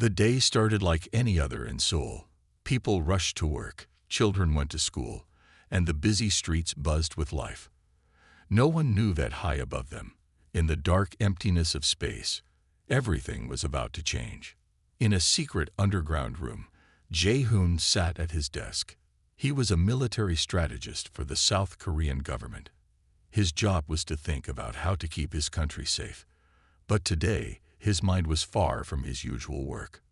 The day started like any other in Seoul. People rushed to work, children went to school, and the busy streets buzzed with life. No one knew that high above them, in the dark emptiness of space, everything was about to change. In a secret underground room, Jae-hoon sat at his desk. He was a military strategist for the South Korean government. His job was to think about how to keep his country safe. But today, his mind was far from his usual work.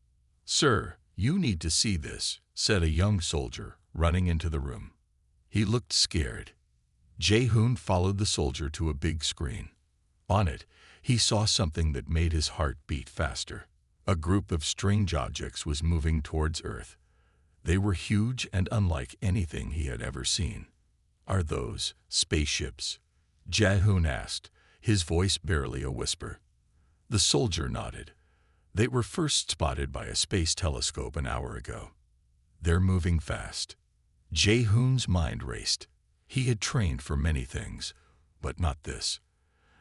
"Sir, you need to see this," said a young soldier, running into the room. He looked scared. Jae-hoon followed the soldier to a big screen. On it, he saw something that made his heart beat faster. A group of strange objects was moving towards Earth. They were huge and unlike anything he had ever seen. "Are those spaceships?" Jae-hoon asked, his voice barely a whisper. The soldier nodded. "They were first spotted by a space telescope an hour ago. They're moving fast." Jae-hoon's mind raced. He had trained for many things, but not this.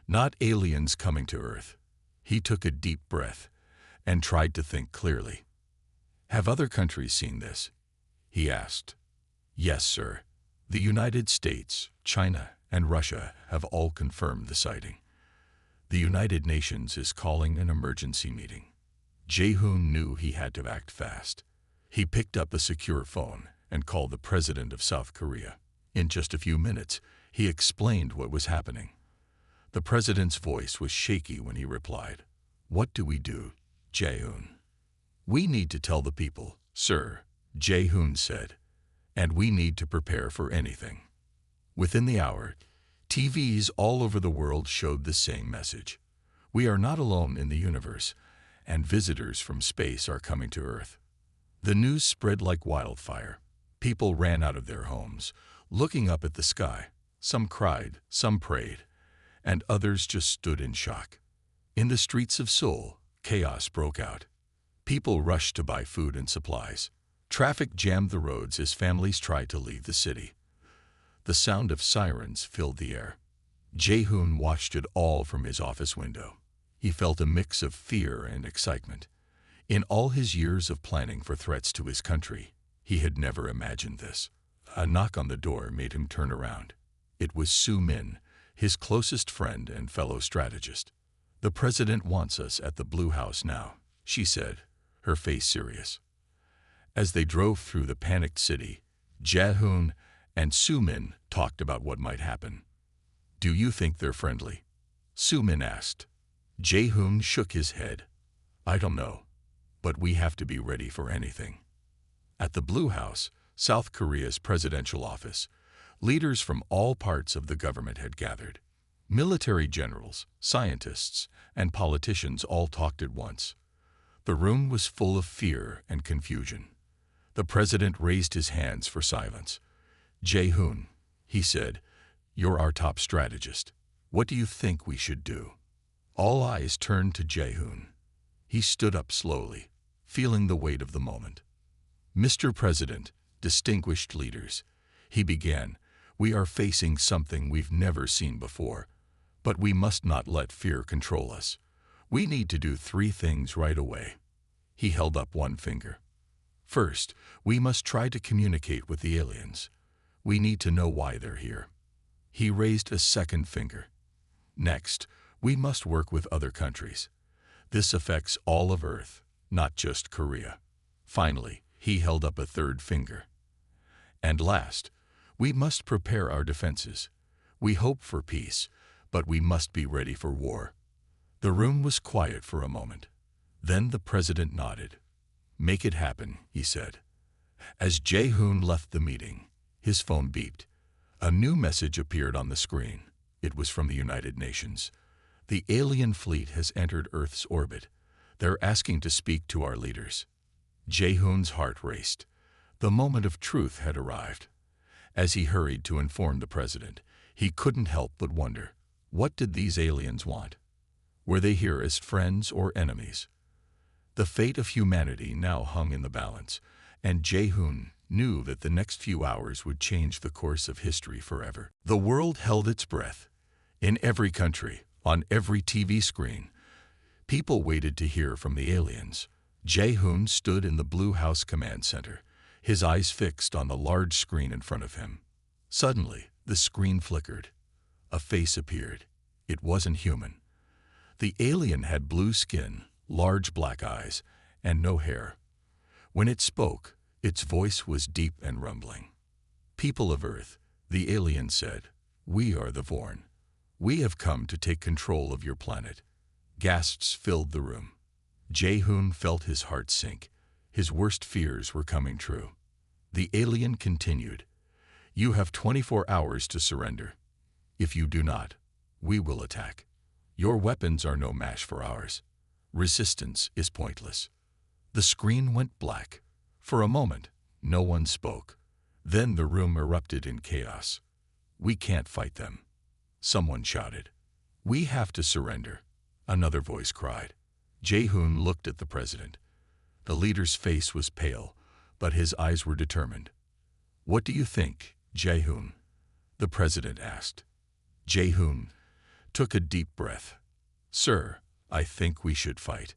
Not aliens coming to Earth. He took a deep breath and tried to think clearly. "Have other countries seen this?" he asked. "Yes, sir. The United States, China, and Russia have all confirmed the sighting. The United Nations is calling an emergency meeting." Jae-hoon knew he had to act fast. He picked up a secure phone and called the president of South Korea. In just a few minutes, he explained what was happening. The president's voice was shaky when he replied. "What do we do, Jae-hoon?" "We need to tell the people, sir," Jae-hoon said, "and we need to prepare for anything." Within the hour, TVs all over the world showed the same message. We are not alone in the universe, and visitors from space are coming to Earth. The news spread like wildfire. People ran out of their homes, looking up at the sky. Some cried, some prayed, and others just stood in shock. In the streets of Seoul, chaos broke out. People rushed to buy food and supplies. Traffic jammed the roads as families tried to leave the city. The sound of sirens filled the air. Jae-hoon watched it all from his office window. He felt a mix of fear and excitement. In all his years of planning for threats to his country, he had never imagined this. A knock on the door made him turn around. It was Soo-min, his closest friend and fellow strategist. "The president wants us at the Blue House now," she said, her face serious. As they drove through the panicked city, Jae-hoon and Soo-min talked about what might happen. "Do you think they're friendly?" Soo-min asked. Jae-hoon shook his head. "I don't know, but we have to be ready for anything." At the Blue House, South Korea's presidential office, leaders from all parts of the government had gathered. Military generals, scientists, and politicians all talked at once. The room was full of fear and confusion. The president raised his hands for silence. "Jae-hoon," he said, "you're our top strategist. What do you think we should do?" All eyes turned to Jae-hoon. He stood up slowly, feeling the weight of the moment. "Mr. President, distinguished leaders," he began, "we are facing something we've never seen before, but we must not let fear control us. We need to do 3 things right away." He held up one finger. "First, we must try to communicate with the aliens. We need to know why they're here." He raised a second finger. "Next, we must work with other countries. This affects all of Earth, not just Korea." Finally, he held up a third finger. "And last, we must prepare our defenses. We hope for peace, but we must be ready for war." The room was quiet for a moment. Then the president nodded. "Make it happen," he said. As Jae-hoon left the meeting, his phone beeped. A new message appeared on the screen. It was from the United Nations. "The alien fleet has entered Earth's orbit. They're asking to speak to our leaders." Jae-hoon's heart raced. The moment of truth had arrived. As he hurried to inform the president, he couldn't help but wonder, what did these aliens want? Were they here as friends or enemies? The fate of humanity now hung in the balance, and Jae-hoon knew that the next few hours would change the course of history forever. The world held its breath. In every country, on every TV screen, people waited to hear from the aliens. Jae-hoon stood in the Blue House Command Center, his eyes fixed on the large screen in front of him. Suddenly, the screen flickered. A face appeared. It wasn't human. The alien had blue skin, large black eyes, and no hair. When it spoke, its voice was deep and rumbling. "People of Earth," the alien said, "we are the Vorn. We have come to take control of your planet." Gasps filled the room. Jae-hoon felt his heart sink. His worst fears were coming true. The alien continued, "You have 24 hours to surrender. If you do not, we will attack. Your weapons are no match for ours. Resistance is pointless." The screen went black. For a moment, no one spoke. Then the room erupted in chaos. "We can't fight them," someone shouted. "We have to surrender," another voice cried. Jae-hoon looked at the president. The leader's face was pale, but his eyes were determined. "What do you think, Jae-hoon?" the president asked. Jae-hoon took a deep breath. "Sir, I think we should fight."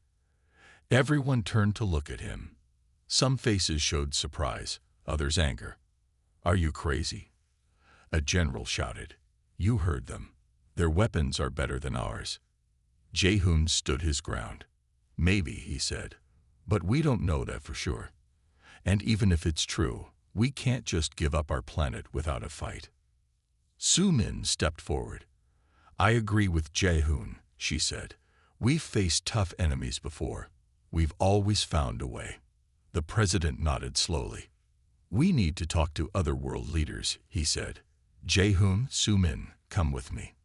Everyone turned to look at him. Some faces showed surprise, others anger. "Are you crazy?" a general shouted. "You heard them. Their weapons are better than ours." Jae-hoon stood his ground. "Maybe," he said, "but we don't know that for sure. And even if it's true, we can't just give up our planet without a fight." Soo-min stepped forward. "I agree with Jae-hoon," she said. "We've faced tough enemies before. We've always found a way." The president nodded slowly. "We need to talk to other world leaders," he said. "Jae-hoon, Soo-min, come with me."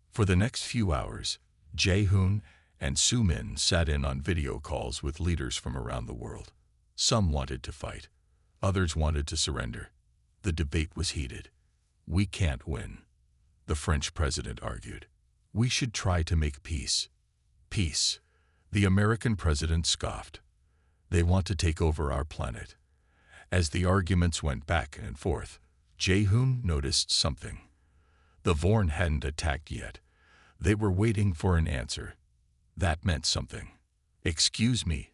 For the next few hours, Jae-hoon and Soo-min sat in on video calls with leaders from around the world. Some wanted to fight. Others wanted to surrender. The debate was heated. "We can't win," the French president argued. "We should try to make peace." "Peace," the American president scoffed. "They want to take over our planet." As the arguments went back and forth, Jae-hoon noticed something. The Vorn hadn't attacked yet. They were waiting for an answer. That meant something. "Excuse me,"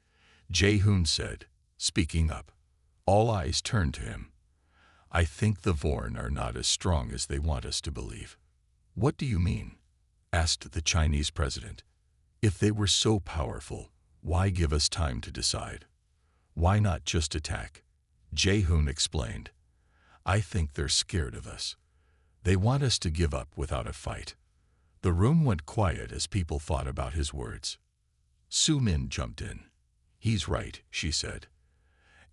Jae-hoon said, speaking up. All eyes turned to him. "I think the Vorn are not as strong as they want us to believe." "What do you mean?" asked the Chinese president. "If they were so powerful, why give us time to decide? Why not just attack?" Jae-hoon explained. "I think they're scared of us. They want us to give up without a fight." The room went quiet as people thought about his words. Soo-min jumped in. "He's right," she said.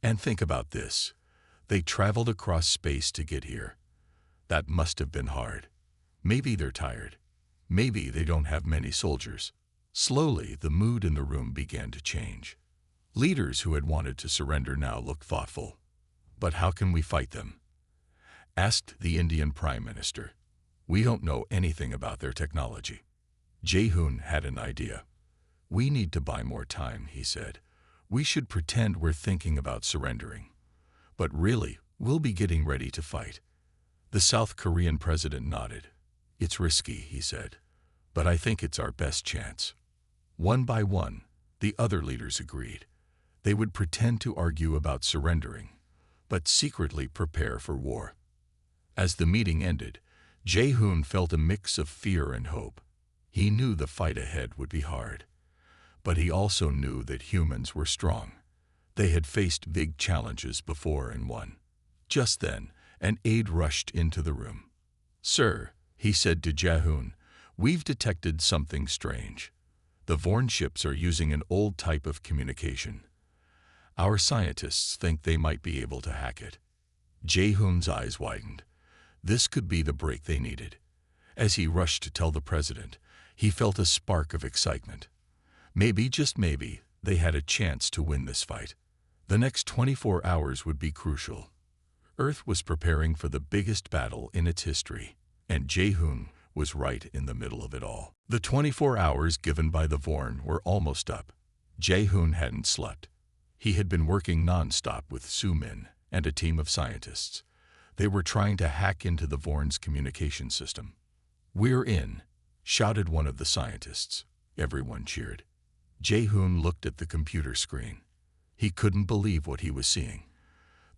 "And think about this. They traveled across space to get here. That must have been hard. Maybe they're tired. Maybe they don't have many soldiers." Slowly, the mood in the room began to change. Leaders who had wanted to surrender now looked thoughtful. "But how can we fight them?" asked the Indian Prime Minister. "We don't know anything about their technology." Jae-hoon had an idea. "We need to buy more time," he said. "We should pretend we're thinking about surrendering. But really, we'll be getting ready to fight." The South Korean president nodded. "It's risky," he said, "but I think it's our best chance." One by one, the other leaders agreed. They would pretend to argue about surrendering, but secretly prepare for war. As the meeting ended, Jae-hoon felt a mix of fear and hope. He knew the fight ahead would be hard, but he also knew that humans were strong. They had faced big challenges before and won. Just then, an aide rushed into the room. "Sir," he said to Jae-hoon, "we've detected something strange. The Vorn ships are using an old type of communication. Our scientists think they might be able to hack it." Jae-hoon's eyes widened. This could be the break they needed. As he rushed to tell the president, he felt a spark of excitement. Maybe, just maybe, they had a chance to win this fight. The next 24 hours would be crucial. Earth was preparing for the biggest battle in its history, and Jae-hoon was right in the middle of it all. The 24 hours given by the Vorn were almost up. Jae-hoon hadn't slept. He had been working non-stop with Soo-min and a team of scientists. They were trying to hack into the Vorn's communication system. "We're in," shouted one of the scientists. Everyone cheered. Jae-hoon looked at the computer screen. He couldn't believe what he was seeing.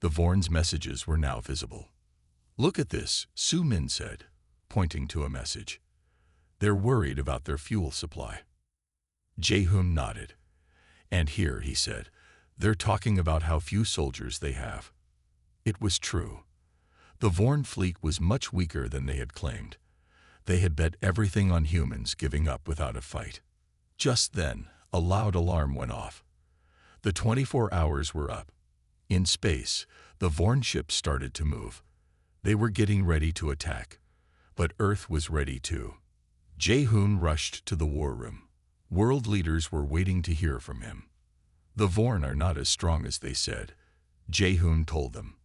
The Vorn's messages were now visible. "Look at this," Su Min said, pointing to a message. "They're worried about their fuel supply." Jae-hoon nodded. "And here," he said, "they're talking about how few soldiers they have." It was true. The Vorn fleet was much weaker than they had claimed. They had bet everything on humans giving up without a fight. Just then, a loud alarm went off. The 24 hours were up. In space, the Vorn ships started to move. They were getting ready to attack. But Earth was ready too. Jae-hoon rushed to the war room. World leaders were waiting to hear from him. "The Vorn are not as strong as they said," Jae-hoon told them.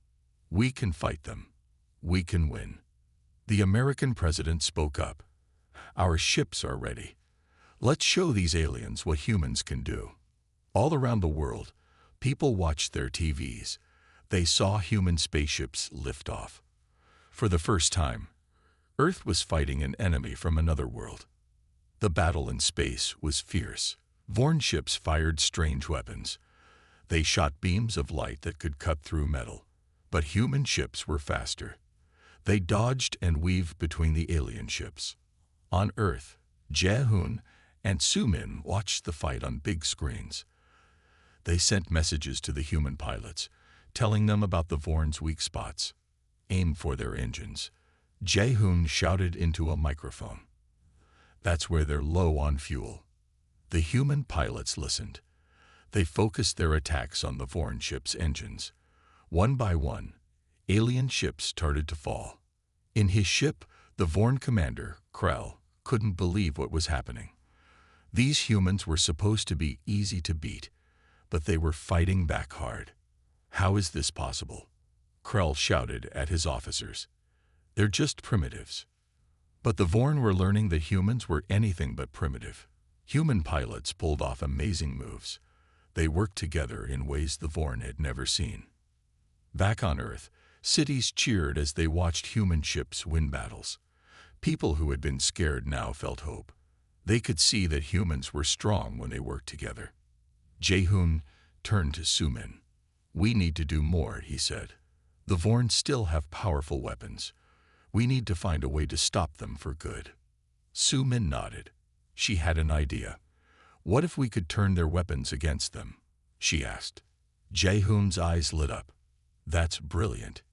"We can fight them. We can win." The American president spoke up. "Our ships are ready. Let's show these aliens what humans can do." All around the world, people watched their TVs. They saw human spaceships lift off. For the first time, Earth was fighting an enemy from another world. The battle in space was fierce. Vorn ships fired strange weapons. They shot beams of light that could cut through metal. But human ships were faster. They dodged and weaved between the alien ships. On Earth, Jae-hoon and Su Min watched the fight on big screens. They sent messages to the human pilots, telling them about the Vorn's weak spots. "Aim for their engines," Jae-hoon shouted into a microphone. "That's where they're low on fuel." The human pilots listened. They focused their attacks on the Vorn ships' engines. One by one, alien ships started to fall. In his ship, the Vorn commander, Krell, couldn't believe what was happening. These humans were supposed to be easy to beat, but they were fighting back hard. "How is this possible?" Krell shouted at his officers. "They're just primitives." But the Vorn were learning that humans were anything but primitive. Human pilots pulled off amazing moves. They worked together in ways the Vorn had never seen. Back on Earth, cities cheered as they watched human ships win battles. People who had been scared now felt hope. They could see that humans were strong when they worked together. Jae-hoon turned to Su Min. "We need to do more," he said. "The Vorn still have powerful weapons. We need to find a way to stop them for good." Su Min nodded. She had an idea. "What if we could turn their weapons against them?" she asked. Jae-hoon's eyes lit up. "That's brilliant,"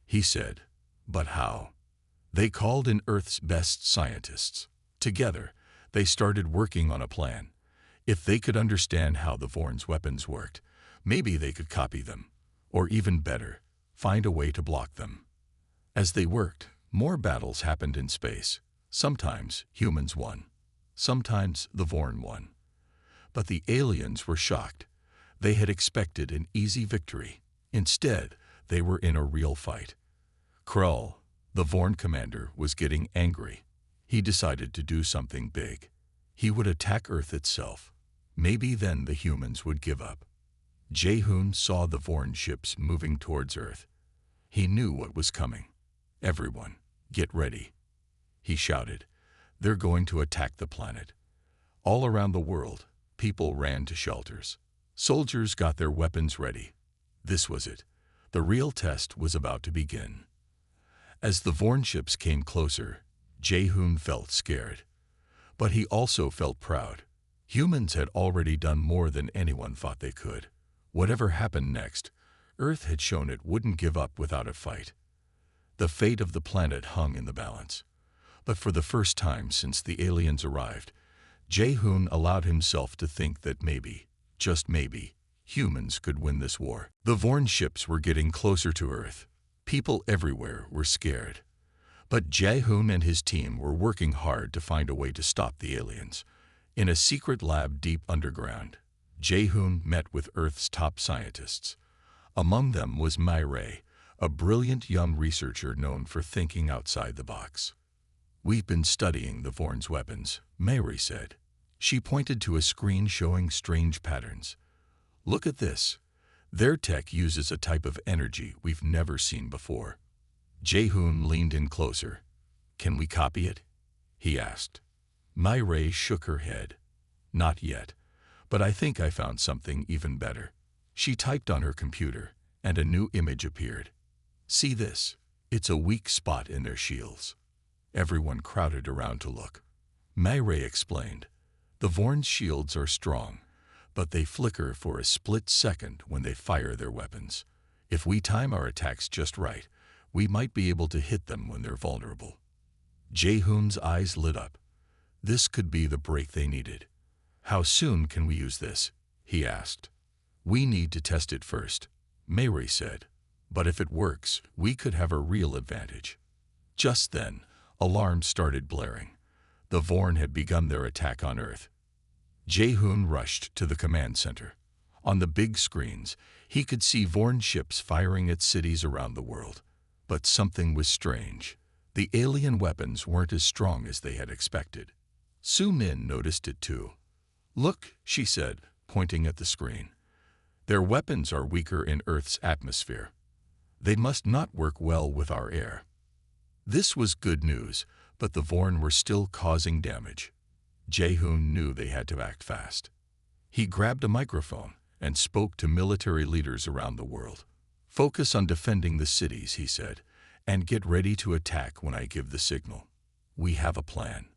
he said. "But how?" They called in Earth's best scientists. Together, they started working on a plan. If they could understand how the Vorn's weapons worked, maybe they could copy them. Or even better, find a way to block them. As they worked, more battles happened in space. Sometimes humans won. Sometimes the Vorn won. But the aliens were shocked. They had expected an easy victory. Instead, they were in a real fight. Krell, the Vorn commander, was getting angry. He decided to do something big. He would attack Earth itself. Maybe then the humans would give up. Jae-hoon saw the Vorn ships moving towards Earth. He knew what was coming. "Everyone, get ready," he shouted. "They're going to attack the planet." All around the world, people ran to shelters. Soldiers got their weapons ready. This was it. The real test was about to begin. As the Vorn ships came closer, Jae-hoon felt scared. But he also felt proud. Humans had already done more than anyone thought they could. Whatever happened next, Earth had shown it wouldn't give up without a fight. The fate of the planet hung in the balance. But for the first time since the aliens arrived, Jae-hoon allowed himself to think that maybe, just maybe, humans could win this war. The Vorn ships were getting closer to Earth. People everywhere were scared. But Jae-hoon and his team were working hard to find a way to stop the aliens. In a secret lab deep underground, Jae-hoon met with Earth's top scientists. Among them was Ray, a brilliant young researcher known for thinking outside the box. "We've been studying the Vorn's weapons," Ray said. She pointed to a screen showing strange patterns. "Look at this. Their tech uses a type of energy we've never seen before." Jae-hoon leaned in closer. "Can we copy it?" he asked. Ray shook her head. "Not yet, but I think I found something even better." She typed on her computer, and a new image appeared. "See this? It's a weak spot in their shields." Everyone crowded around to look. Myray explained, "The Vorn's shields are strong, but they flicker for a split second when they fire their weapons. If we time our attacks just right, we might be able to hit them when they're vulnerable." Jaehoon's eyes lit up. This could be the break they needed. "How soon can we use this?" he asked. "We need to test it first," Myray said. "But if it works, we could have a real advantage." Just then, alarms started blaring. The Vorn had begun their attack on Earth. Jaehoon rushed to the command center. On the big screens, he could see Vorn ships firing at cities around the world. But something was strange. The alien weapons weren't as strong as they had expected. Su Min noticed it too. "Look," she said, pointing at the screen. "Their weapons are weaker in Earth's atmosphere. They must not work well with our air." This was good news, but the Vorn were still causing damage. Jaehoon knew they had to act fast. He grabbed a microphone and spoke to military leaders around the world. "Focus on defending the cities," he said, "and get ready to attack when I give the signal. We have a plan."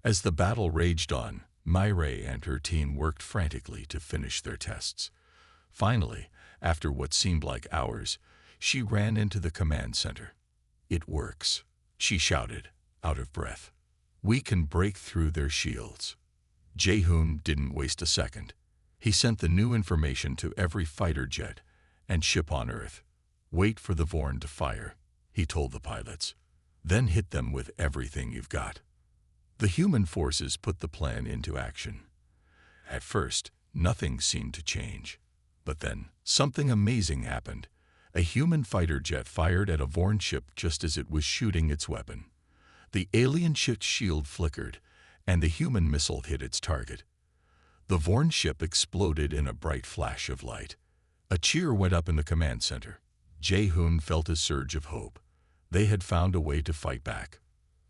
As the battle raged on, Myray and her team worked frantically to finish their tests. Finally, after what seemed like hours, she ran into the command center. "It works," she shouted, out of breath. "We can break through their shields." Jaehoon didn't waste a second. He sent the new information to every fighter jet and ship on Earth. "Wait for the Vorn to fire," he told the pilots. "Then hit them with everything you've got." The human forces put the plan into action. At first, nothing seemed to change. But then, something amazing happened. A human fighter jet fired at a Vorn ship just as it was shooting its weapon. The alien ship's shield flickered, and the human missile hit its target. The Vorn ship exploded in a bright flash of light. A cheer went up in the command center. Jaehoon felt a surge of hope. They had found a way to fight back.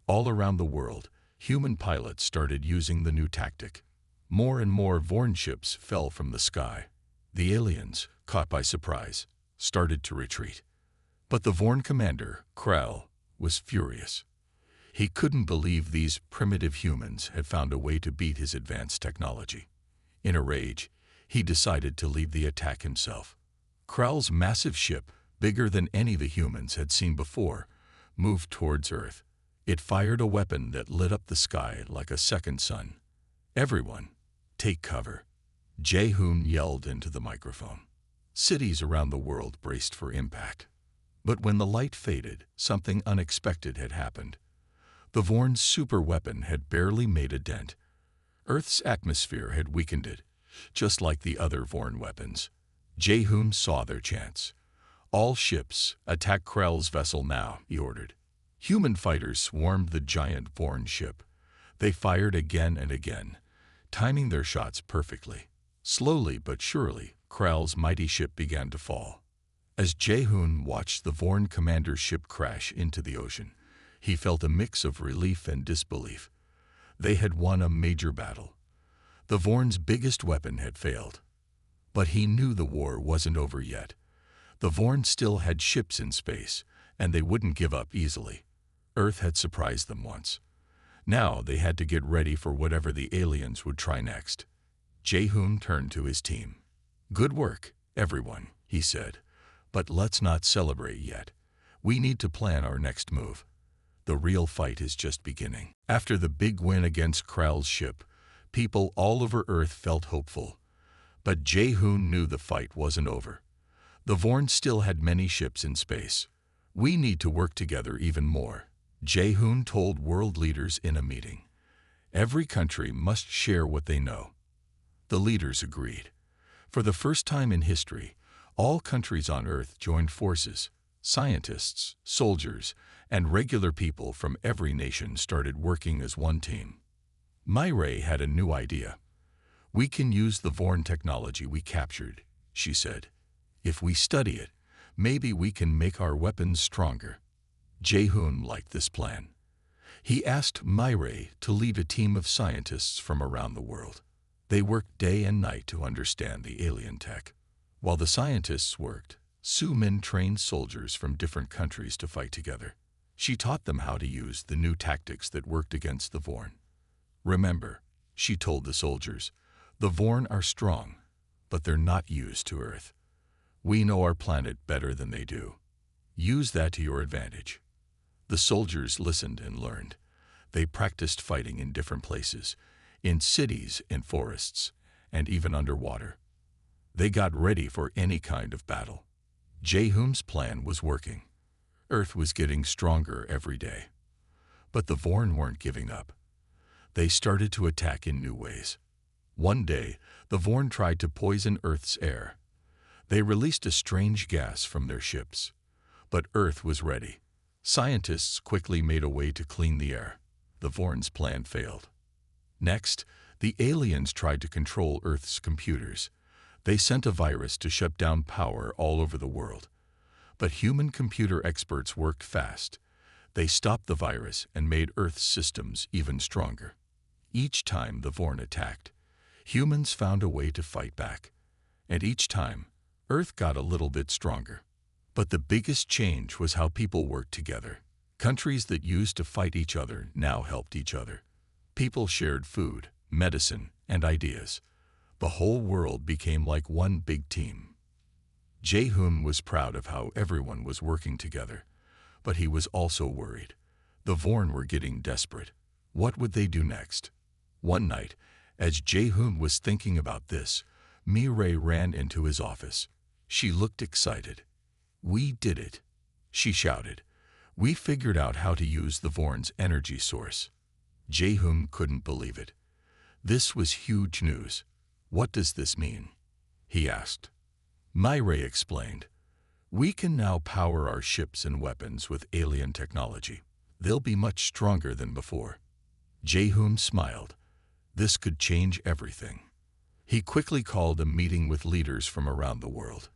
All around the world, human pilots started using the new tactic. More and more Vorn ships fell from the sky. The aliens, caught by surprise, started to retreat. But the Vorn commander, Krell, was furious. He couldn't believe these primitive humans had found a way to beat his advanced technology. In a rage, he decided to lead the attack himself. Krell's massive ship, bigger than any the humans had seen before, moved towards Earth. It fired a weapon that lit up the sky like a second sun. "Everyone, take cover," Jaehoon yelled into the microphone. Cities around the world braced for impact. But when the light faded, something unexpected had happened. The Vorn's super weapon had barely made a dent. Earth's atmosphere had weakened it, just like the other Vorn weapons. Jaehoon saw their chance. "All ships, attack Krell's vessel now," he ordered. Human fighters swarmed the giant Vorn ship. They fired again and again, timing their shots perfectly. Slowly but surely, Krell's mighty ship began to fall. As Jaehoon watched the Vorn commander's ship crash into the ocean, he felt a mix of relief and disbelief. They had won a major battle. The Vorn's biggest weapon had failed. But he knew the war wasn't over yet. The Vorn still had ships in space, and they wouldn't give up easily. Earth had surprised them once. Now they had to get ready for whatever the aliens would try next. Jaehoon turned to his team. "Good work, everyone," he said. "But let's not celebrate yet. We need to plan our next move. The real fight is just beginning." After the big win against Krell's ship, people all over Earth felt hopeful. But Jaehoon knew the fight wasn't over. The Vorn still had many ships in space. "We need to work together even more," Jaehoon told world leaders in a meeting. "Every country must share what they know." The leaders agreed. For the first time in history, all countries on Earth joined forces. Scientists, soldiers, and regular people from every nation started working as one team. Myray had a new idea. "We can use the Vorn technology we captured," she said. "If we study it, maybe we can make our weapons stronger." Jaehoon liked this plan. He asked Myray to lead a team of scientists from around the world. They worked day and night to understand the alien tech. While the scientists worked, Su Min trained soldiers from different countries to fight together. She taught them how to use the new tactics that worked against the Vorn. Remember, she told the soldiers, the Vorn are strong, but they're not used to Earth. We know our planet better than they do. Use that to your advantage. The soldiers listened and learned. They practiced fighting in different places, in cities, in forests, and even underwater. They got ready for any kind of battle. Jae-hoon's plan was working. Earth was getting stronger every day. But the Vorn weren't giving up. They started to attack in new ways. One day, the Vorn tried to poison Earth's air. They released a strange gas from their ships. But Earth was ready. Scientists quickly made a way to clean the air. The Vorn's plan failed. Next, the aliens tried to control Earth's computers. They sent a virus to shut down power all over the world. But human computer experts worked fast. They stopped the virus and made Earth's systems even stronger. Each time the Vorn attacked, humans found a way to fight back. And each time, Earth got a little bit stronger. But the biggest change was how people worked together. Countries that used to fight each other now helped each other. People shared food, medicine, and ideas. The whole world became like one big team. Jae-hoon was proud of how everyone was working together, but he was also worried. The Vorn were getting desperate. What would they do next? One night, as Jae-hoon was thinking about this, Mi-rae ran into his office. She looked excited. "We did it," she shouted. "We figured out how to use the Vorn's energy source." Jae-hoon couldn't believe it. This was huge news. "What does this mean?" he asked. Mi-rae explained. "We can now power our ships and weapons with alien technology. They'll be much stronger than before." Jae-hoon smiled. This could change everything. He quickly called a meeting with leaders from around the world.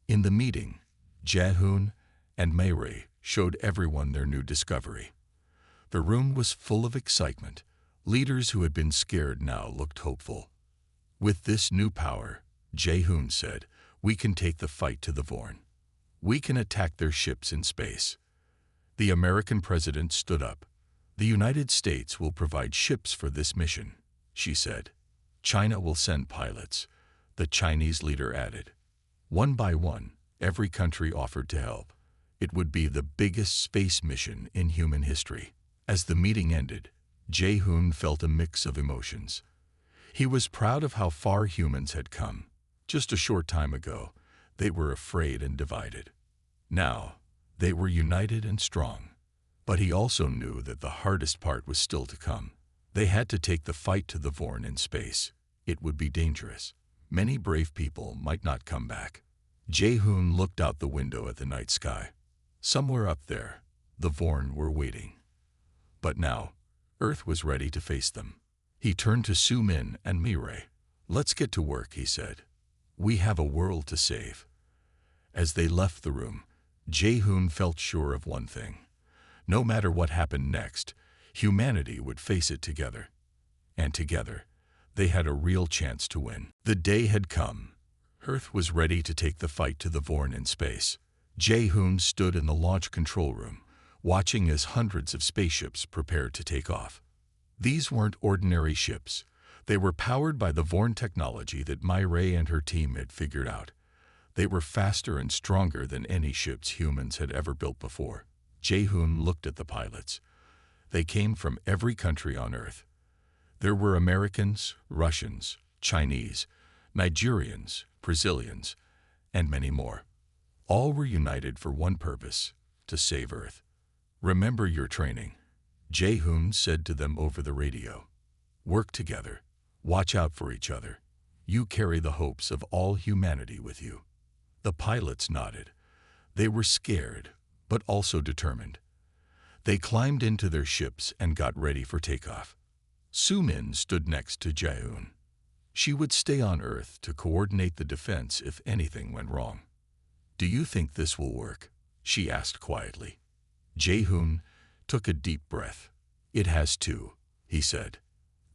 In the meeting, Jae-hoon and Mi-rae showed everyone their new discovery. The room was full of excitement. Leaders who had been scared now looked hopeful. "With this new power," Jae-hoon said, "we can take the fight to the Vorn. We can attack their ships in space." The American president stood up. "The United States will provide ships for this mission," she said. "China will send pilots," the Chinese leader added. One by one, every country offered to help. It would be the biggest space mission in human history. As the meeting ended, Jae-hoon felt a mix of emotions. He was proud of how far humans had come. Just a short time ago, they were afraid and divided. Now, they were united and strong. But he also knew that the hardest part was still to come. They had to take the fight to the Vorn in space. It would be dangerous. Many brave people might not come back. Jae-hoon looked out the window at the night sky. Somewhere up there, the Vorn were waiting. But now, Earth was ready to face them. He turned to Su Min and Mi-rae. "Let's get to work," he said. "We have a world to save." As they left the room, Jae-hoon felt sure of one thing. No matter what happened next, humanity would face it together. And together, they had a real chance to win. The day had come. Earth was ready to take the fight to the Vorn in space. Jae-hoon stood in the launch control room, watching as hundreds of spaceships prepared to take off. These weren't ordinary ships. They were powered by the Vorn technology that Mi-rae and her team had figured out. They were faster and stronger than any ships humans had ever built before. Jae-hoon looked at the pilots. They came from every country on Earth. There were Americans, Russians, Chinese, Nigerians, Brazilians, and many more. All were united for one purpose: to save Earth. "Remember your training," Jae-hoon said to them over the radio. "Work together. Watch out for each other. You carry the hopes of all humanity with you." The pilots nodded. They were scared, but also determined. They climbed into their ships and got ready for takeoff. Su Min stood next to Jae-hoon. She would stay on Earth to coordinate the defense if anything went wrong. "Do you think this will work?" she asked quietly. Jae-hoon took a deep breath. "It has to," he said.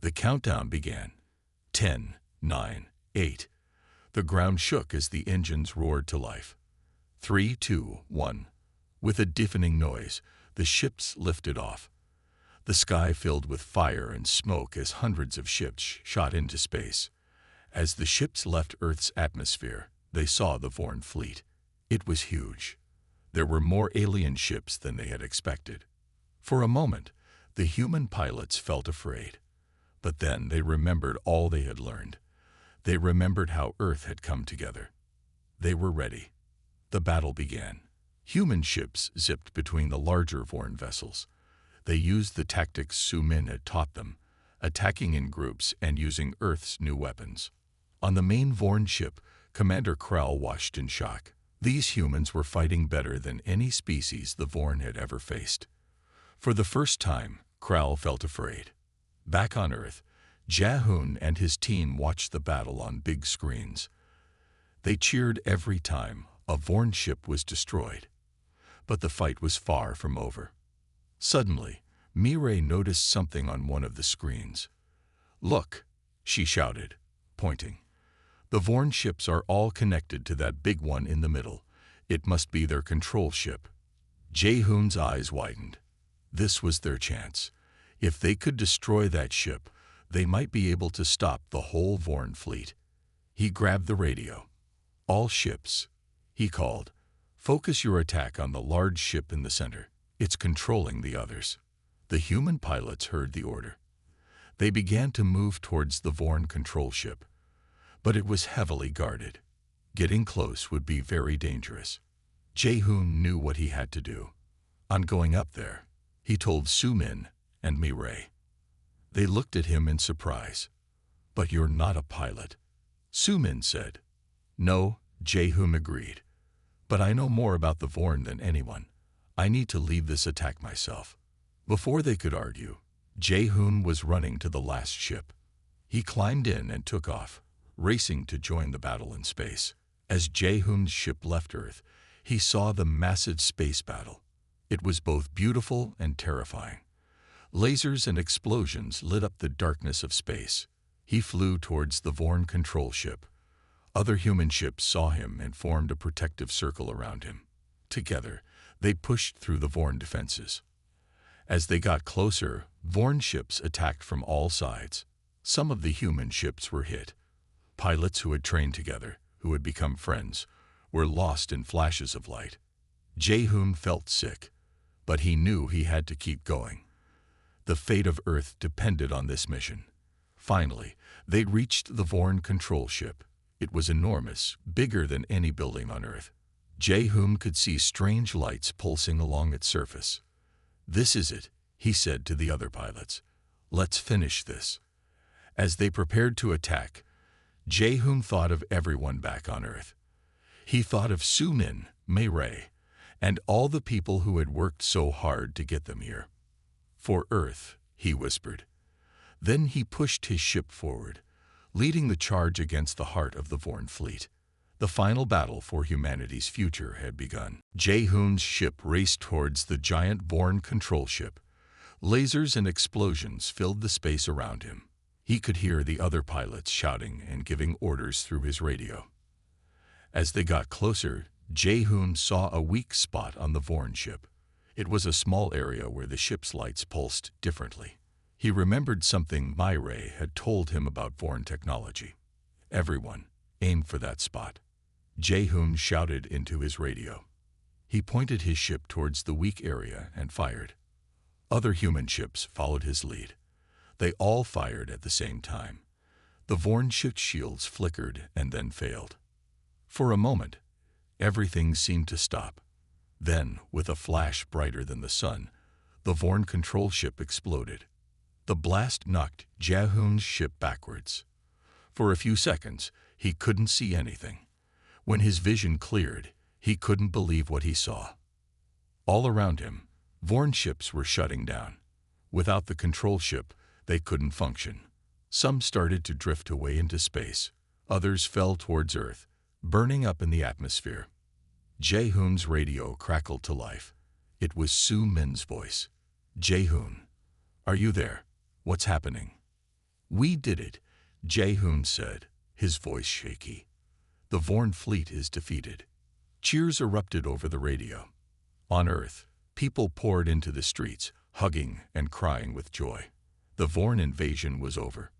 The countdown began. 10, 9, 8. The ground shook as the engines roared to life. 3, 2, 1. With a deafening noise, the ships lifted off. The sky filled with fire and smoke as hundreds of ships shot into space. As the ships left Earth's atmosphere, they saw the Vorn fleet. It was huge. There were more alien ships than they had expected. For a moment, the human pilots felt afraid. But then they remembered all they had learned. They remembered how Earth had come together. They were ready. The battle began. Human ships zipped between the larger Vorn vessels. They used the tactics Su Min had taught them, attacking in groups and using Earth's new weapons. On the main Vorn ship, Commander Krell watched in shock. These humans were fighting better than any species the Vorn had ever faced. For the first time, Krell felt afraid. Back on Earth, Jahun and his team watched the battle on big screens. They cheered every time a Vorn ship was destroyed. But the fight was far from over. Suddenly, Mireille noticed something on one of the screens. "Look," she shouted, pointing. "The Vorn ships are all connected to that big one in the middle. It must be their control ship." Jahun's eyes widened. This was their chance. If they could destroy that ship, they might be able to stop the whole Vorn fleet. He grabbed the radio. "All ships," he called, "focus your attack on the large ship in the center. It's controlling the others." The human pilots heard the order. They began to move towards the Vorn control ship. But it was heavily guarded. Getting close would be very dangerous. Jahun knew what he had to do. On going up there, he told Su Min and Mireille. They looked at him in surprise. "But you're not a pilot," Su Min said. "No," Jahun agreed. "But I know more about the Vorn than anyone. I need to lead this attack myself." Before they could argue, Jahun was running to the last ship. He climbed in and took off, racing to join the battle in space. As Jahun's ship left Earth, he saw the massive space battle. It was both beautiful and terrifying. Lasers and explosions lit up the darkness of space. He flew towards the Vorn control ship. Other human ships saw him and formed a protective circle around him. Together, they pushed through the Vorn defenses. As they got closer, Vorn ships attacked from all sides. Some of the human ships were hit. Pilots who had trained together, who had become friends, were lost in flashes of light. Jahun felt sick, but he knew he had to keep going. The fate of Earth depended on this mission. Finally, they reached the Vorn control ship. It was enormous, bigger than any building on Earth. Jahun could see strange lights pulsing along its surface. "This is it," he said to the other pilots. "Let's finish this." As they prepared to attack, Jahun thought of everyone back on Earth. He thought of Su Min, Mireille, and all the people who had worked so hard to get them here. "For Earth," he whispered. Then he pushed his ship forward, leading the charge against the heart of the Vorn fleet. The final battle for humanity's future had begun. Jahun's ship raced towards the giant Vorn control ship. Lasers and explosions filled the space around him. He could hear the other pilots shouting and giving orders through his radio. As they got closer, Jahun saw a weak spot on the Vorn ship. It was a small area where the ship's lights pulsed differently. He remembered something Mireille had told him about Vorn technology. "Everyone, aim for that spot," Jahun shouted into his radio. He pointed his ship towards the weak area and fired. Other human ships followed his lead. They all fired at the same time. The Vorn ship's shields flickered and then failed. For a moment, everything seemed to stop. Then, with a flash brighter than the sun, the Vorn control ship exploded. The blast knocked Jahun's ship backwards. For a few seconds, he couldn't see anything. When his vision cleared, he couldn't believe what he saw. All around him, Vorn ships were shutting down. Without the control ship, they couldn't function. Some started to drift away into space. Others fell towards Earth, burning up in the atmosphere. Jahun's radio crackled to life. It was Su Min's voice. "Jahun, are you there? What's happening?" "We did it," Jahun said, his voice shaky. The Vorn fleet is defeated. Cheers erupted over the radio. On Earth, people poured into the streets, hugging and crying with joy. The Vorn invasion was over.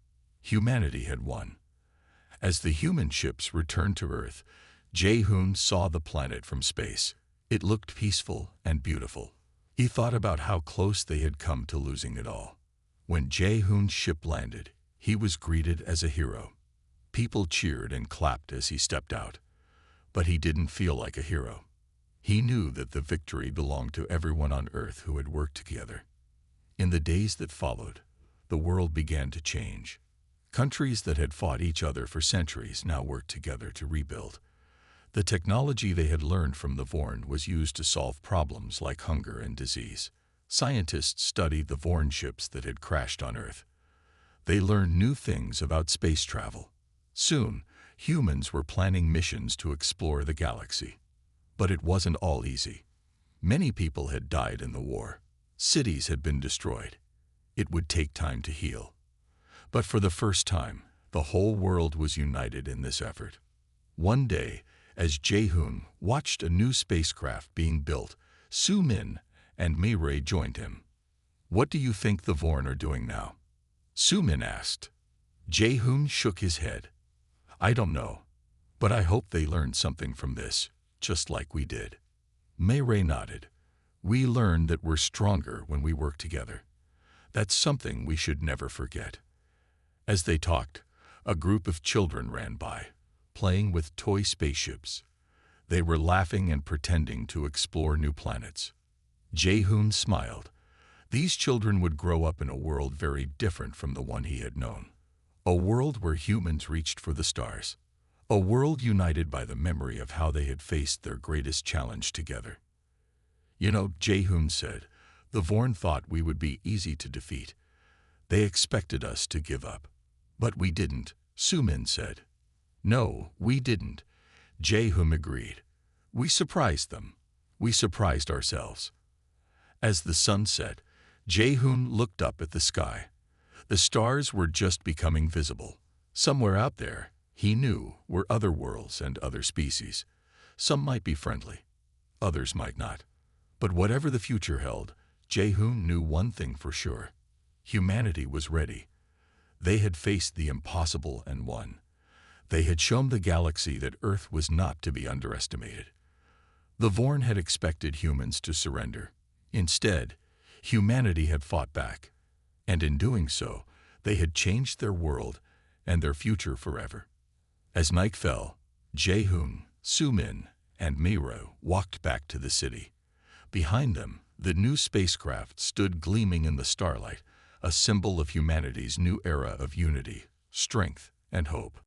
Humanity had won. As the human ships returned to Earth, Jae-hoon saw the planet from space. It looked peaceful and beautiful. He thought about how close they had come to losing it all. When Jae-hoon's ship landed, he was greeted as a hero. People cheered and clapped as he stepped out. But he didn't feel like a hero. He knew that the victory belonged to everyone on Earth who had worked together. In the days that followed, the world began to change. Countries that had fought each other for centuries now worked together to rebuild. The technology they had learned from the Vorn was used to solve problems like hunger and disease. Scientists studied the Vorn ships that had crashed on Earth. They learned new things about space travel. Soon, humans were planning missions to explore the galaxy. But it wasn't all easy. Many people had died in the war. Cities had been destroyed. It would take time to heal. But for the first time, the whole world was united in this effort. One day, as Jae-hoon watched a new spacecraft being built, Soo-min and Mi-rae joined him. "What do you think the Vorn are doing now?" Soo-min asked. Jae-hoon shook his head. "I don't know, but I hope they learned something from this, just like we did." Mi-rae nodded. "We learned that we're stronger when we work together. That's something we should never forget." As they talked, a group of children ran by, playing with toy spaceships. They were laughing and pretending to explore new planets. Jae-hoon smiled. These children would grow up in a world very different from the one he had known. A world where humans reached for the stars. A world united by the memory of how they had faced their greatest challenge together. "You know," Jae-hoon said, "the Vorn thought we would be easy to defeat. They expected us to give up. But we didn't," Soo-min said. "No, we didn't," Jae-hoon agreed. "We surprised them. We surprised ourselves." As the sun set, Jae-hoon looked up at the sky. The stars were just becoming visible. Somewhere out there, he knew, were other worlds and other species. Some might be friendly. Others might not. But whatever the future held, Jae-hoon knew one thing for sure. Humanity was ready. They had faced the impossible and won. They had shown the galaxy that Earth was not to be underestimated. The Vorn had expected humans to surrender. Instead, humanity had fought back. And in doing so, they had changed their world and their future forever. As night fell, Jae-hoon, Soo-min, and Mi-rae walked back to the city. Behind them, the new spacecraft stood gleaming in the starlight, a symbol of humanity's new era of unity, strength, and hope.